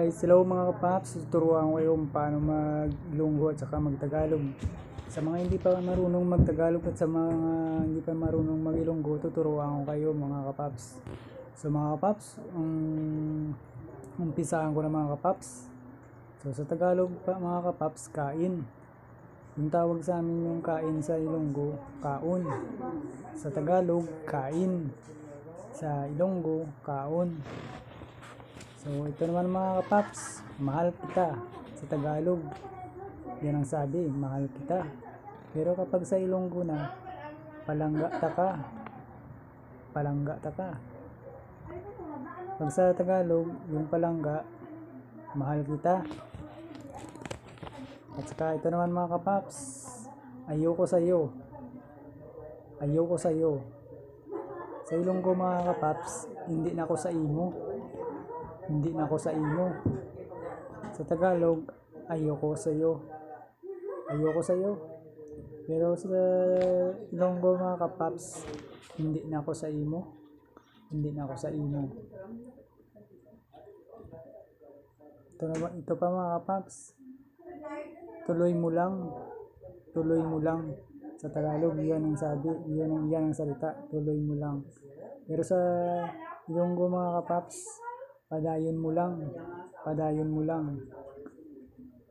guys, hello mga kapaps, tuturuan ko kayo kung paano mag-Ilonggo at saka mag-Tagalog. Sa mga hindi pa marunong mag-Tagalog at sa mga hindi pa marunong mag-Ilonggo, tuturuan ko kayo mga kapaps. So mga kapaps, umpisaan ko na mga kapaps. So sa Tagalog pa mga kapaps, kain. Yung tawag sa amin yung kain sa Ilonggo, kaon. Sa Tagalog, kain. Sa Ilonggo, kaon. So ito naman mga kapaps, mahal kita sa Tagalog. Yan ang sabi, mahal kita. Pero kapag sa Ilonggo na, palangga ta ka. Palangga ta ka. Pag sa Tagalog, yung palangga, mahal kita. At saka ito naman mga kapaps, ayoko sa'yo. Ayoko sa'yo. Sa Ilonggo mga kapaps, hindi na ako sa imo. Hindi na ako sa imo. Sa Tagalog, ayoko sa'yo. Ayoko sa'yo. Pero sa Ilonggo mga kapaps, hindi na ako sa imo. Hindi na ako sa imo. Ito pa mga kapaps. Tuloy mo lang. Tuloy mo lang. Sa Tagalog, yan ang sabi. Yan ang salita. Tuloy mo lang. Pero sa Ilonggo mga kapaps, padayon mo lang. Padayon mo lang.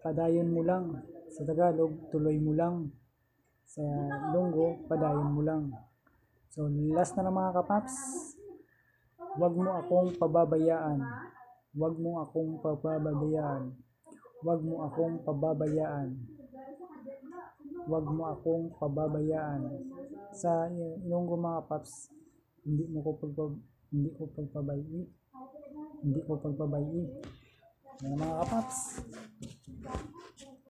Padayon mo lang. Sa Tagalog, tuloy mo lang. Sa Ilonggo, padayon mo lang. So, last na mga kapaps. Huwag mo akong pababayaan. Huwag mo akong pababayaan. Huwag mo akong pababayaan. Huwag mo akong pababayaan. Sa Ilonggo mga kapaps, hindi ko pagpabayi. Hindi ko pagpabayi. Mga kapaps.